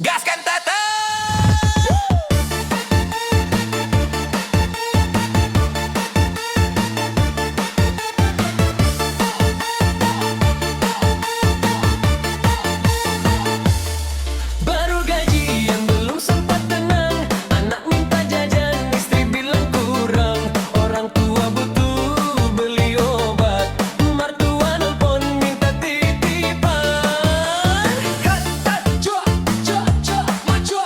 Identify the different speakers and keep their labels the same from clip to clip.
Speaker 1: Gaskan Tata.
Speaker 2: Baru gaji yang belum sempat tenang, anak minta jajan, istri bilang kurang. Orang tua butuh beli obat, mertua nelpon minta titipan. Kata cua, cua, cua, cua.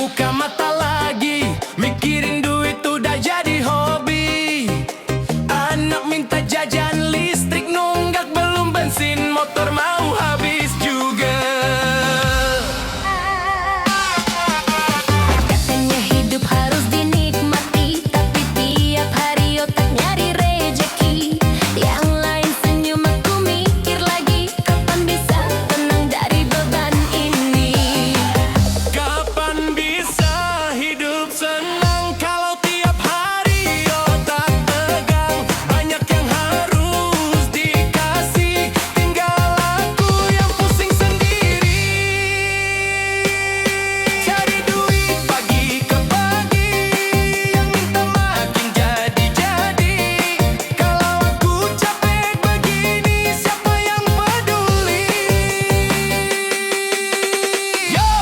Speaker 2: buka mata lagi, mikirin duit udah jadi hobi. Anak minta jajan listrik nunggak, belum bensin motor mau habis juga.
Speaker 1: Katanya hidup harus dinikmati, tapi tiap hari otak nyari rejeki. Yang lain senyum, aku mikir lagi, kapan bisa tenang dari beban ini.
Speaker 2: Kapan bisa hidup senang kalau tiap hari otak tegang? Banyak yang harus dikasih, tinggal aku yang pusing sendiri. Cari duit pagi ke pagi, yang minta makin jadi-jadi. Kalau aku capek begini, siapa yang peduli? Yo,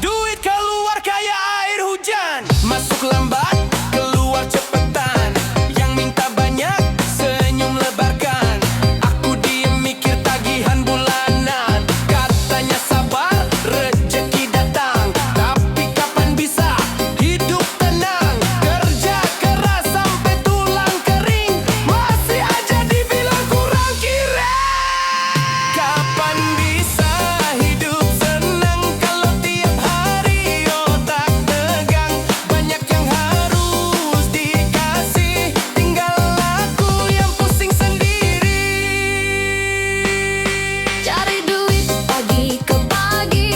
Speaker 2: duit keluar kayak air hujan, masuk lambat, keluar cepetan. Yang minta banyak, senyum lebarkan. Aku diem mikir tagihan bulanan. Katanya sabar, rezeki datang. Tapi kapan bisa hidup tenang? Kerja keras sampai tulang kering, masih aja dibilang kurang kira. Kapan bisa hidup senang kalau tiap hari otak tegang? Banyak yang harus dikasih, tinggal aku yang pusing sendiri.
Speaker 1: Cari duit pagi ke pagi,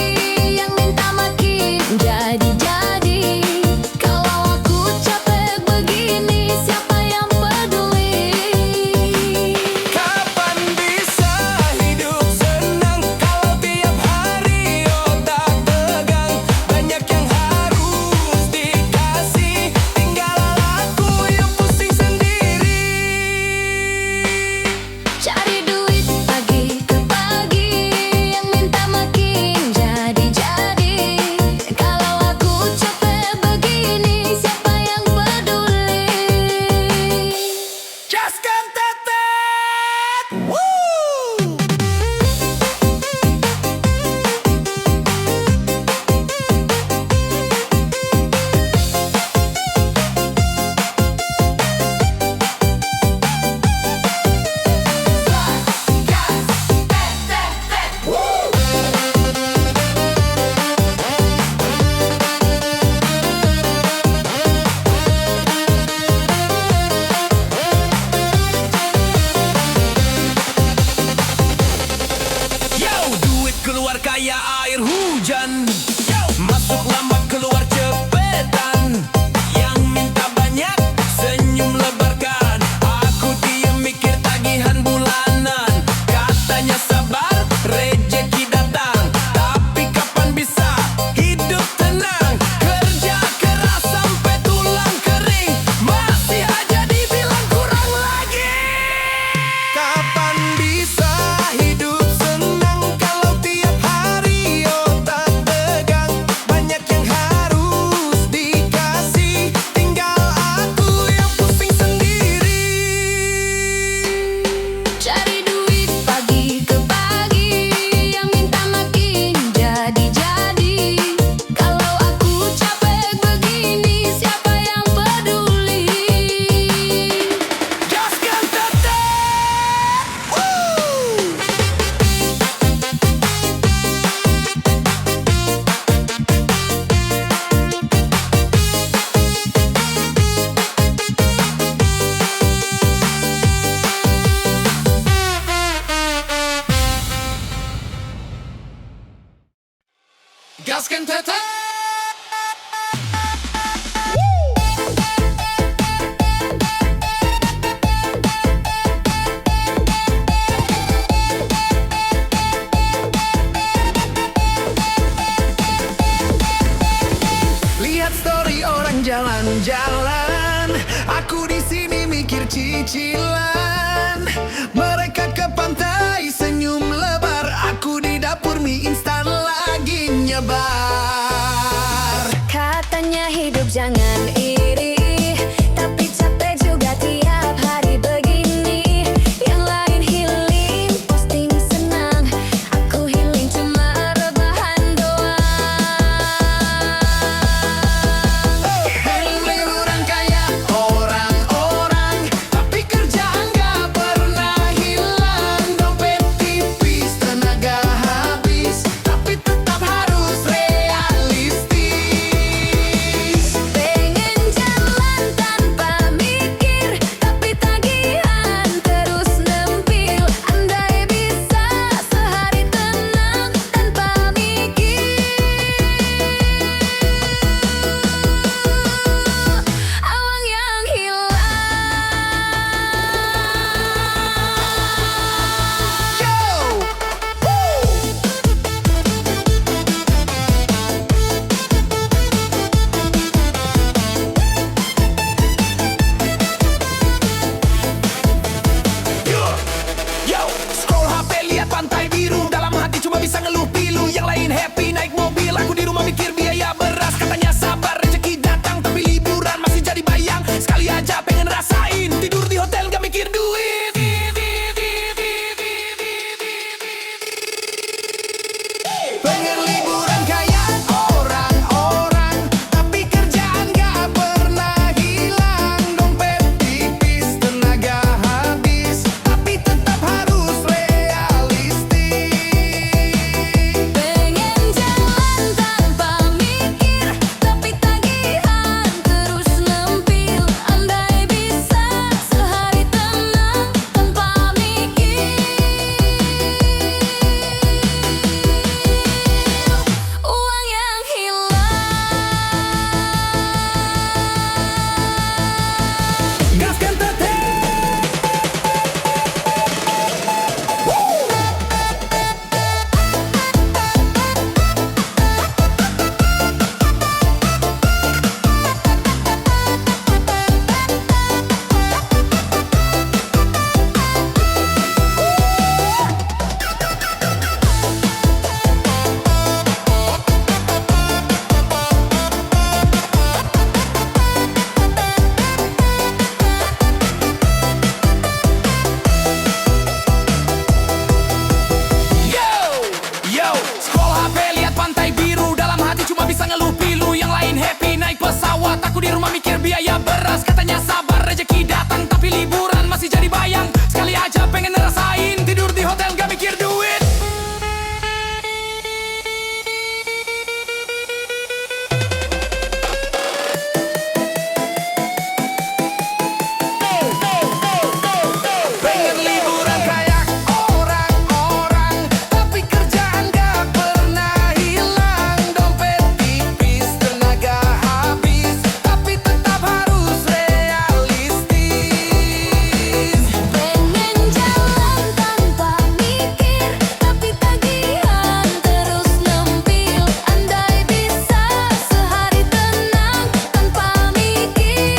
Speaker 1: yang minta makin jadi-jadi. Kalau aku capek begini, siapa yang peduli?
Speaker 2: Kapan bisa hidup senang kalau tiap hari otak tegang? Banyak yang harus dikasih, tinggal aku yang pusing sendiri.
Speaker 1: Cari duit pagi ke pagi, yang minta makin jadi-jadi. Kalau aku capek begini, siapa yang peduli?
Speaker 2: Gaskan tetet! Woo! Yo, duit keluar kayak air hujan. Masuk lambat, keluar cepetan. Yang minta banyak, senyum lebarkan. Aku diam mikir tagihan bulanan. Katanya sabar, rezeki datang. Tapi kapan bisa hidup tenang? Kerja keras sampai tulang kering, masih aja dibilang kurang lagi. Kapan bisa hidup senang kalau tiap hari otak tegang? Banyak yang harus dikasih, tinggal aku yang pusing sendiri.
Speaker 1: Cari duit pagi ke pagi, yang minta makin jadi-jadi. Kalau aku capek begini, siapa yang peduli?
Speaker 2: Gaskan tetet! Woo! Gaskan tetet! Lihat story orang jalan-jalan, aku di sini mikir cicilan. Mereka ke pantai senyum lebar, aku di dapur mie instan lagi nyebar.
Speaker 1: Katanya hidup jangan iri, tapi capek juga tiap hari begini. Yang lain healing, posting senang, aku healing cuma rebahan doang.
Speaker 3: mikir biaya beras. Katanya sabar rezeki datang, tapi liburan masih jadi bayang. Sekali aja pengen ngerasain tidur di hotel gak mikir duit.
Speaker 2: Pengen liburan kayak orang-orang, tapi kerjaan gak pernah hilang. Dompet tipis, tenaga habis, tapi tetap harus realistis.
Speaker 1: Pengen jalan tanpa mikir, tapi tagihan terus nempil. Andai bisa sehari tenang tanpa mikir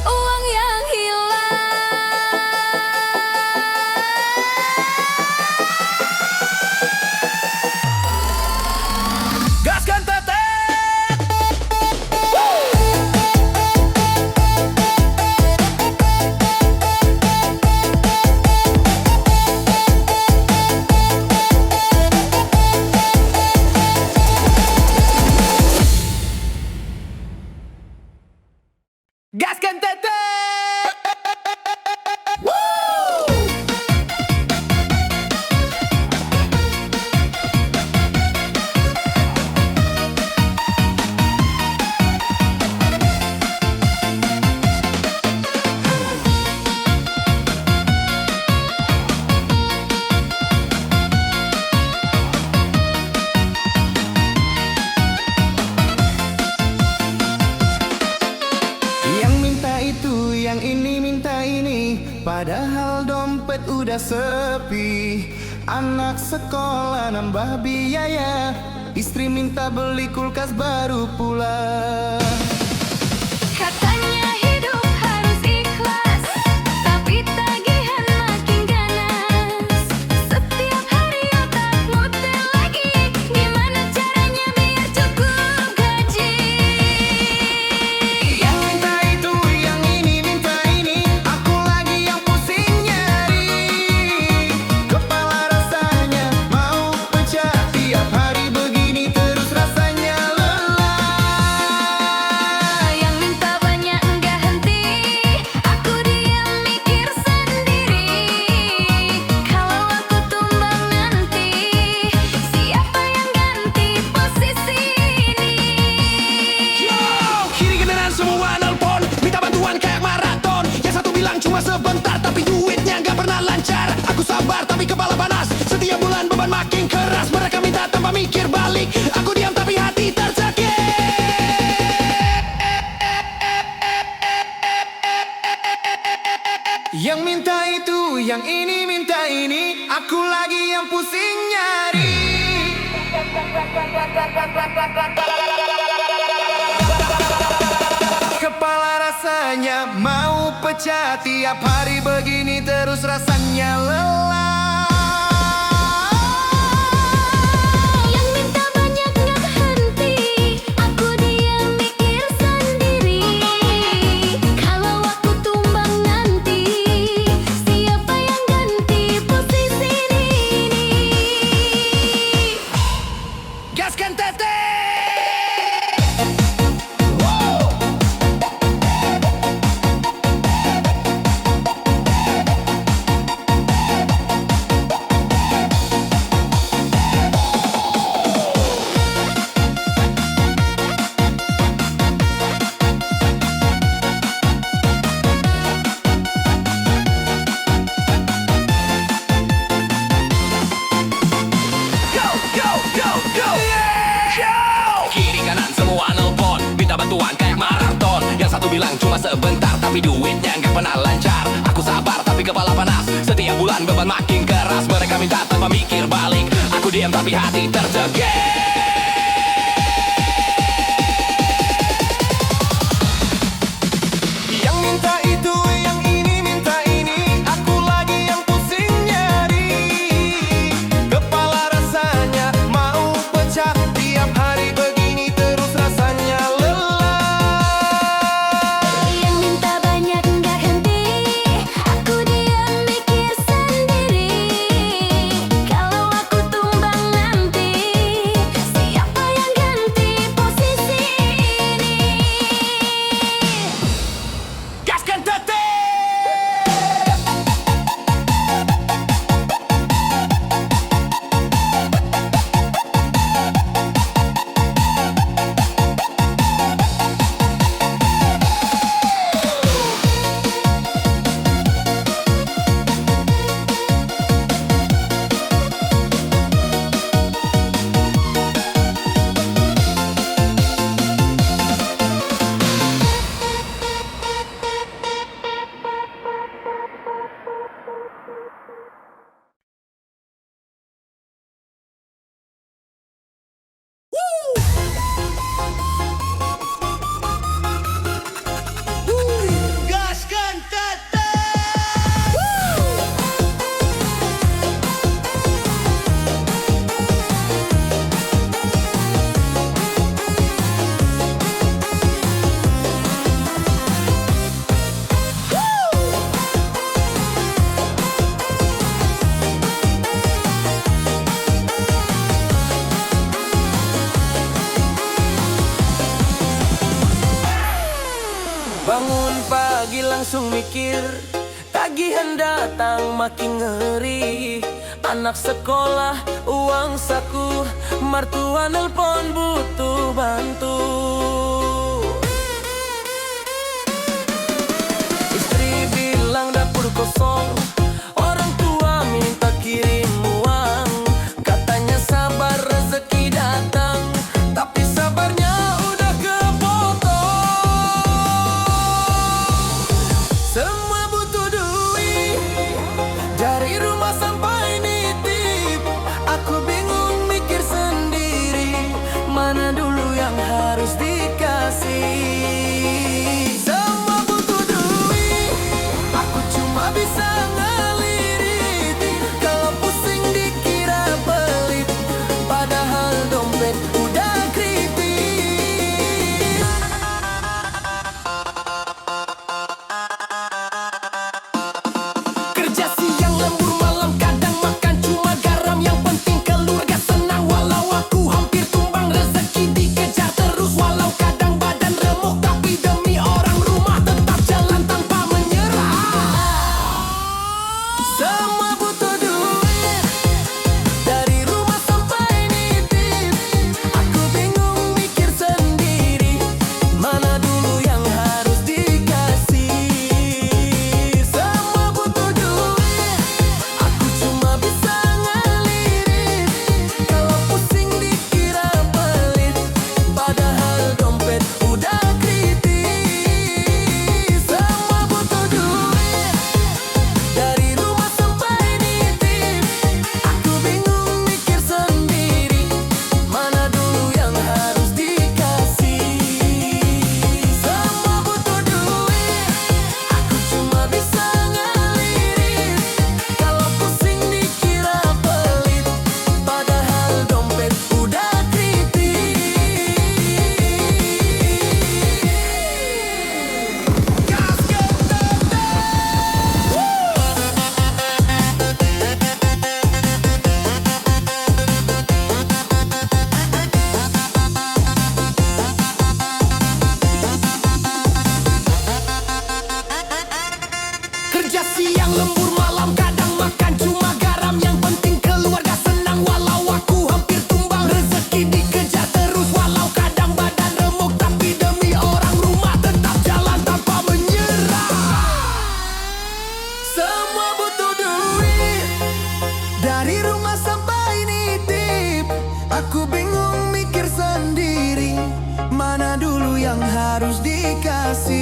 Speaker 1: uang yang hilang.
Speaker 2: Gaskan tetet. Gaskan tetet. Yang minta itu, yang ini minta ini, padahal dompet udah sepi. Anak sekolah nambah biaya, istri minta beli kulkas baru pula.
Speaker 1: Katanya hidup harus ikhlas, tapi tagihan makin ganas. Setiap hari otak muter lagi, gimana caranya biar cukup gaji.
Speaker 2: Yang minta itu, yang ini minta ini, aku lagi yang pusing nyari. Kepala rasanya mau pecah, tiap hari begini terus rasanya lelah.
Speaker 1: Yang minta banyak enggak henti, aku diam mikir sendiri. Kalau aku tumbang nanti, siapa yang ganti posisi ini?
Speaker 3: Kiri kanan semua nelpon, minta bantuan kayak maraton. Yang satu bilang cuma sebentar, tapi duitnya gak pernah lancar. Aku sabar tapi kepala panas, setiap bulan beban makin keras. Mereka minta tanpa mikir balik, aku diam tapi hati tersakit.
Speaker 2: Yang minta itu, yang ini minta ini, aku lagi yang pusing nyari. Kepala rasanya mau pecah, tiap hari begini terus rasanya lelah.
Speaker 1: Yang minta banyak enggak henti, aku diam mikir sendiri. Kalau aku tumbang nanti, siapa yang ganti posisi ini?
Speaker 2: Gaskan tetet. Go, go, go, go.
Speaker 3: Kiri kanan semua nelpon, minta bantuan kayak maraton. Yang satu bilang cuma sebentar, tapi duitnya gak pernah lancar. Aku sabar tapi kepala panas, setiap bulan beban makin keras. Mereka minta tanpa mikir balik, aku diam tapi hati tercegah.
Speaker 2: Yang minta itu, yang ini minta ini, aku lagi yang pusing nyari. Kepala rasanya mau pecah, tiap hari begini terus rasanya lelah.
Speaker 1: Yang minta banyak enggak henti, aku diam mikir sendiri. Kalau aku tumbang nanti,
Speaker 4: langsung mikir, tagihan datang makin ngeri. Anak sekolah, uang saku, mertua nelpon butuh bantu. Istri bilang dapur kosong, orang tua minta kirim uang. Katanya sabar rezeki datang, tapi sabarnya udah kepotong. Semua butuh duit, dari rumah sampai nitip. Aku bingung mikir sendiri, mana dulu yang harus dikasih. Semua butuh duit, aku cuma bisa ngelirik. Kalau pusing dikira pelit, padahal dompet udah kritis. Kerja siang lembur malam, kadang makan cuma garam. Yang penting keluarga senang, walau aku hampir tumbang. Rezeki dikejar terus, walau kadang badan remuk, tapi demi orang rumah tetap jalan tanpa menyerah. Semua butuh duit, dari rumah sampai nitip. Aku bingung mikir sendiri, mana dulu yang harus dikasih. Semua butuh duit, aku cuma bisa ngelirik. Kalau pusing dikira pelit, padahal dompet udah kritis. Semua butuh duit, dari rumah sampai nitip. Aku bingung mikir sendiri, mana dulu yang harus dikasih. Semua butuh duit, aku cuma bisa ngelirik. Kalau pusing dikira pelit, padahal dompet udah kritis. Gas get Kerja siang lembur malam, kadang makan cuma garam. Yang penting keluarga senang, walau aku hampir tumbang. Rezeki dikejar terus, walau kadang badan remuk, tapi demi orang rumah tetap jalan tanpa menyerah. Semua butuh duit,
Speaker 2: Dari rumah sampai nitip. Aku bingung mikir sendiri, mana dulu yang harus dikasih.